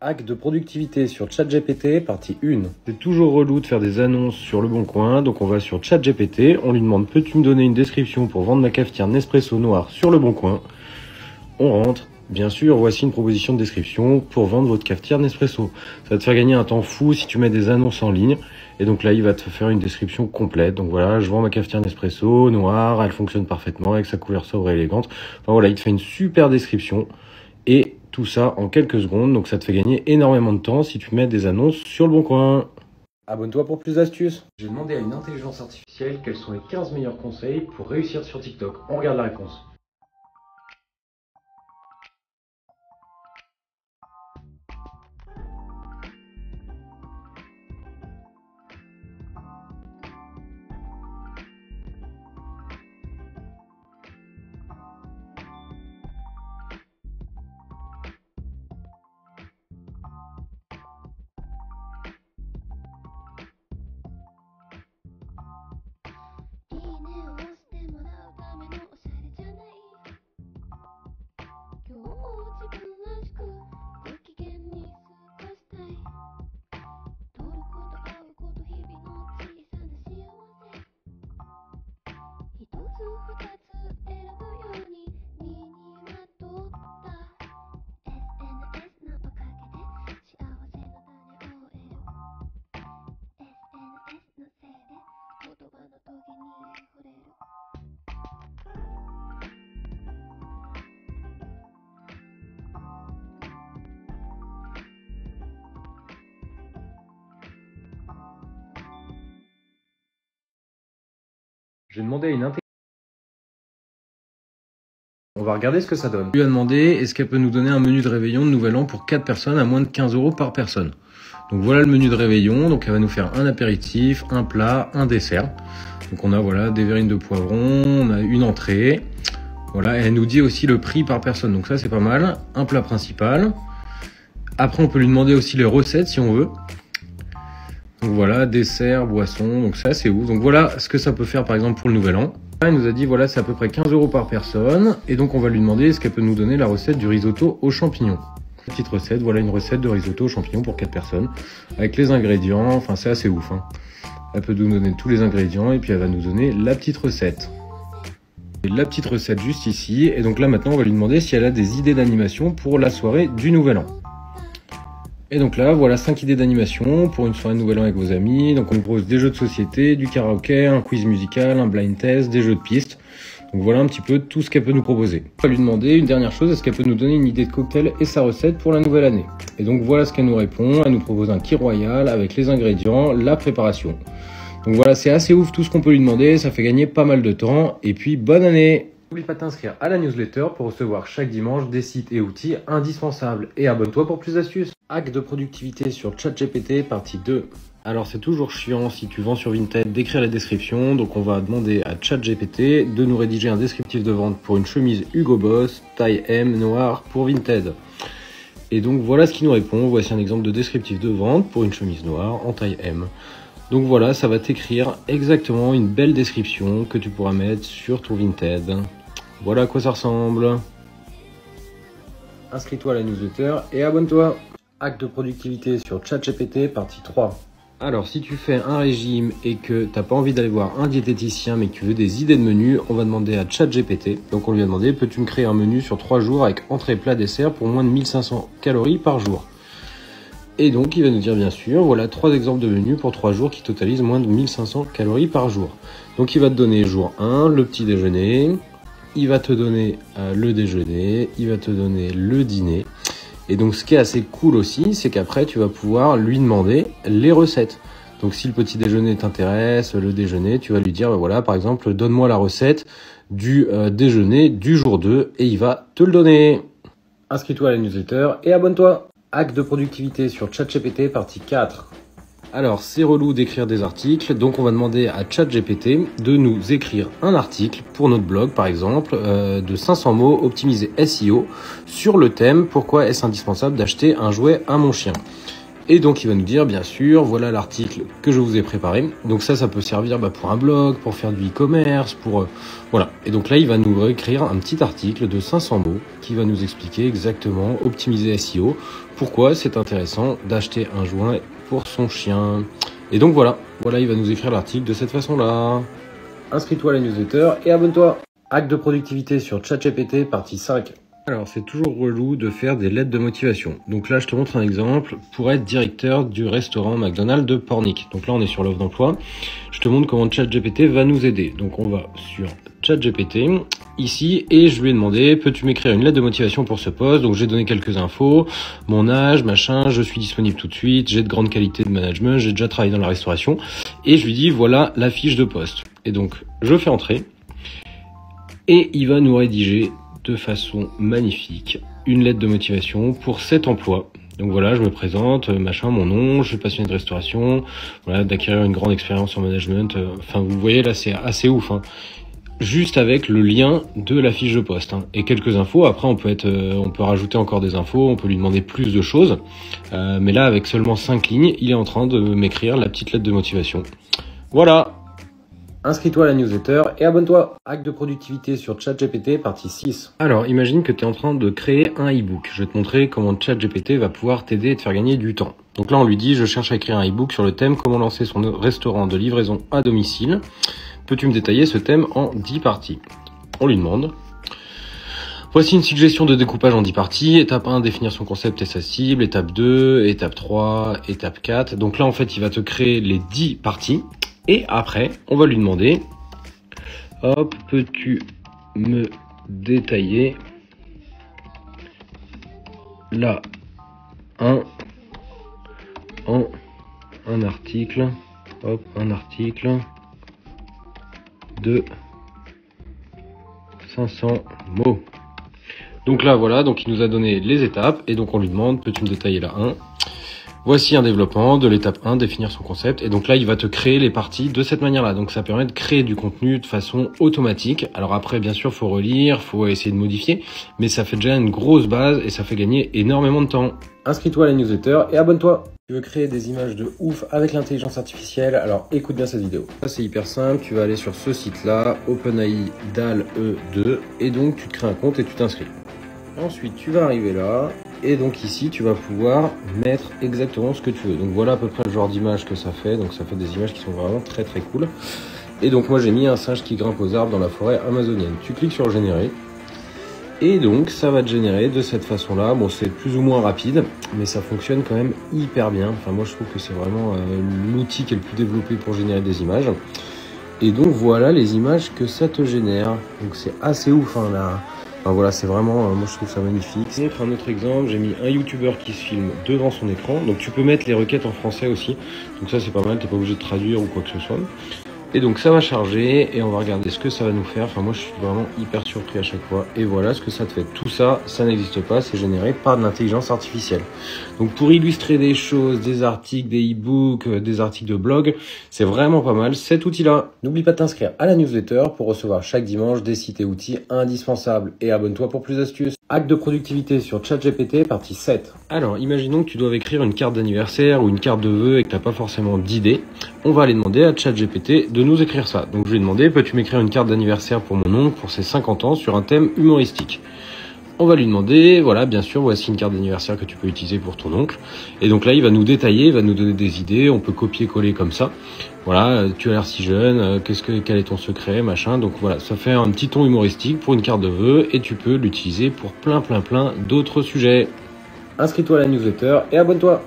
Hack de productivité sur ChatGPT, partie 1. C'est toujours relou de faire des annonces sur Le Bon Coin, donc on va sur ChatGPT, on lui demande « Peux-tu me donner une description pour vendre ma cafetière Nespresso noire sur Le Bon Coin ?» On rentre. Bien sûr, voici une proposition de description pour vendre votre cafetière Nespresso. Ça va te faire gagner un temps fou si tu mets des annonces en ligne. Et donc là, il va te faire une description complète. Donc voilà, je vends ma cafetière Nespresso noire, elle fonctionne parfaitement avec sa couleur sobre et élégante. Enfin voilà, il te fait une super description. Et tout ça en quelques secondes, donc ça te fait gagner énormément de temps si tu mets des annonces sur Le Bon Coin. Abonne-toi pour plus d'astuces. J'ai demandé à une intelligence artificielle quels sont les 15 meilleurs conseils pour réussir sur TikTok. On regarde la réponse. J'ai demandé à une intelligence. On va regarder ce que ça donne. Je lui ai demandé est-ce qu'elle peut nous donner un menu de réveillon de Nouvel An pour 4 personnes à moins de 15 € par personne. Donc voilà le menu de réveillon. Donc elle va nous faire un apéritif, un plat, un dessert. Donc on a voilà des verrines de poivron, on a une entrée. Voilà, et elle nous dit aussi le prix par personne. Donc ça c'est pas mal. Un plat principal. Après on peut lui demander aussi les recettes si on veut. Donc voilà, dessert, boisson, donc ça c'est ouf. Donc voilà ce que ça peut faire par exemple pour le Nouvel An. Elle nous a dit voilà c'est à peu près 15 € par personne. Et donc on va lui demander est-ce qu'elle peut nous donner la recette du risotto aux champignons. Petite recette, voilà une recette de risotto aux champignons pour 4 personnes. Avec les ingrédients, enfin c'est assez ouf. Elle peut nous donner tous les ingrédients et puis elle va nous donner la petite recette. Et la petite recette juste ici. Et donc là maintenant on va lui demander si elle a des idées d'animation pour la soirée du Nouvel An. Et donc là, voilà 5 idées d'animation pour une soirée de Nouvel An avec vos amis. Donc on vous propose des jeux de société, du karaoké, un quiz musical, un blind test, des jeux de piste. Donc voilà un petit peu tout ce qu'elle peut nous proposer. On va lui demander une dernière chose, est-ce qu'elle peut nous donner une idée de cocktail et sa recette pour la nouvelle année. Et donc voilà ce qu'elle nous répond. Elle nous propose un kit royal avec les ingrédients, la préparation. Donc voilà, c'est assez ouf tout ce qu'on peut lui demander. Ça fait gagner pas mal de temps. Et puis bonne année! N'oublie pas de t'inscrire à la newsletter pour recevoir chaque dimanche des sites et outils indispensables. Et abonne-toi pour plus d'astuces. Hack de productivité sur ChatGPT, partie 2. Alors c'est toujours chiant si tu vends sur Vinted d'écrire la description. Donc on va demander à ChatGPT de nous rédiger un descriptif de vente pour une chemise Hugo Boss, taille M, noire pour Vinted. Et donc voilà ce qu'il nous répond. Voici un exemple de descriptif de vente pour une chemise noire en taille M. Donc voilà, ça va t'écrire exactement une belle description que tu pourras mettre sur ton Vinted. Voilà à quoi ça ressemble. Inscris-toi à la newsletter et abonne-toi. Hack de productivité sur ChatGPT, partie 3. Alors, si tu fais un régime et que tu n'as pas envie d'aller voir un diététicien mais que tu veux des idées de menu, on va demander à ChatGPT. Donc on lui a demandé, peux-tu me créer un menu sur 3 jours avec entrée, plat, dessert pour moins de 1500 calories par jour? Et donc il va nous dire bien sûr, voilà 3 exemples de menus pour 3 jours qui totalisent moins de 1500 calories par jour. Donc il va te donner jour 1, le petit déjeuner, il va te donner le déjeuner, il va te donner le dîner. Et donc ce qui est assez cool aussi, c'est qu'après tu vas pouvoir lui demander les recettes. Donc si le petit déjeuner t'intéresse, le déjeuner, tu vas lui dire, voilà par exemple, donne-moi la recette du déjeuner du jour 2 et il va te le donner. Inscris-toi à la newsletter et abonne-toi. Hack de productivité sur ChatGPT, partie 4. Alors, c'est relou d'écrire des articles, donc on va demander à ChatGPT de nous écrire un article pour notre blog, par exemple, de 500 mots optimisé SEO sur le thème « Pourquoi est-ce indispensable d'acheter un jouet à mon chien ?» Et donc il va nous dire bien sûr, voilà l'article que je vous ai préparé. Donc ça peut servir pour un blog, pour faire du e-commerce, pour voilà. Et donc là il va nous écrire un petit article de 500 mots qui va nous expliquer exactement optimiser SEO, pourquoi c'est intéressant d'acheter un joint pour son chien. Et donc voilà, il va nous écrire l'article de cette façon-là. Inscris-toi à la newsletter et abonne-toi. Hack de productivité sur ChatGPT, partie 5. Alors, c'est toujours relou de faire des lettres de motivation. Donc là, je te montre un exemple pour être directeur du restaurant McDonald's de Pornic. Donc là, on est sur l'offre d'emploi. Je te montre comment ChatGPT va nous aider. Donc on va sur ChatGPT ici et je lui ai demandé, peux-tu m'écrire une lettre de motivation pour ce poste? Donc j'ai donné quelques infos, mon âge, machin, je suis disponible tout de suite, j'ai de grandes qualités de management, j'ai déjà travaillé dans la restauration. Et je lui dis, voilà la fiche de poste. Et donc, je fais entrer et il va nous rédiger de façon magnifique une lettre de motivation pour cet emploi. Donc voilà, je me présente, machin, mon nom, je suis passionné de restauration, voilà, d'acquérir une grande expérience en management. Enfin, vous voyez là, c'est assez ouf, hein. Juste avec le lien de la fiche de poste, hein, et quelques infos. Après, on peut rajouter encore des infos, on peut lui demander plus de choses. Mais là, avec seulement 5 lignes, il est en train de m'écrire la petite lettre de motivation. Voilà. Inscris-toi à la newsletter et abonne-toi. Hack de productivité sur ChatGPT, partie 6. Alors, imagine que tu es en train de créer un e-book. Je vais te montrer comment ChatGPT va pouvoir t'aider et te faire gagner du temps. Donc là, on lui dit, je cherche à écrire un e-book sur le thème comment lancer son restaurant de livraison à domicile. Peux-tu me détailler ce thème en 10 parties? On lui demande. Voici une suggestion de découpage en 10 parties. Étape 1, définir son concept et sa cible. Étape 2, étape 3, étape 4. Donc là, en fait, il va te créer les 10 parties. Et après, on va lui demander, hop, peux-tu me détailler là un article, hop, un article de 500 mots. Donc là, voilà, donc il nous a donné les étapes et donc on lui demande, peux-tu me détailler là un? Voici un développement de l'étape 1, définir son concept. Et donc là, il va te créer les parties de cette manière-là. Donc ça permet de créer du contenu de façon automatique. Alors après, bien sûr, faut relire, faut essayer de modifier. Mais ça fait déjà une grosse base et ça fait gagner énormément de temps. Inscris-toi à la newsletter et abonne-toi. Tu veux créer des images de ouf avec l'intelligence artificielle? Alors écoute bien cette vidéo. Ça c'est hyper simple, tu vas aller sur ce site-là, OpenAI DALL-E 2. Et donc tu te crées un compte et tu t'inscris. Ensuite, tu vas arriver là. Et donc ici, tu vas pouvoir mettre exactement ce que tu veux. Donc voilà à peu près le genre d'image que ça fait. Donc ça fait des images qui sont vraiment très très cool. Et donc moi j'ai mis un singe qui grimpe aux arbres dans la forêt amazonienne. Tu cliques sur générer. Et donc ça va te générer de cette façon-là. Bon, c'est plus ou moins rapide, mais ça fonctionne quand même hyper bien. Enfin moi je trouve que c'est vraiment l'outil qui est le plus développé pour générer des images. Et donc voilà les images que ça te génère. Donc c'est assez ouf hein, là. Enfin, voilà, c'est vraiment, moi je trouve ça magnifique. Je montre un autre exemple, j'ai mis un youtubeur qui se filme devant son écran. Donc tu peux mettre les requêtes en français aussi. Donc ça c'est pas mal, t'es pas obligé de traduire ou quoi que ce soit. Et donc ça va charger et on va regarder ce que ça va nous faire. Enfin moi je suis vraiment hyper surpris à chaque fois. Et voilà ce que ça te fait. Tout ça, ça n'existe pas, c'est généré par de l'intelligence artificielle. Donc pour illustrer des choses, des articles, des e-books, des articles de blog, c'est vraiment pas mal cet outil-là. N'oublie pas de t'inscrire à la newsletter pour recevoir chaque dimanche des sites et outils indispensables. Et abonne-toi pour plus d'astuces. Hack de productivité sur ChatGPT, partie 7. Alors, imaginons que tu dois écrire une carte d'anniversaire ou une carte de vœux et que tu n'as pas forcément d'idée. On va aller demander à ChatGPT de nous écrire ça. Donc, je lui ai demandé, peux-tu m'écrire une carte d'anniversaire pour mon oncle pour ses 50 ans sur un thème humoristique? On va lui demander, voilà, bien sûr, voici une carte d'anniversaire que tu peux utiliser pour ton oncle. Et donc là, il va nous détailler, il va nous donner des idées, on peut copier-coller comme ça. Voilà, tu as l'air si jeune, quel est ton secret, machin. Donc voilà, ça fait un petit ton humoristique pour une carte de vœux et tu peux l'utiliser pour plein d'autres sujets. Inscris-toi à la newsletter et abonne-toi.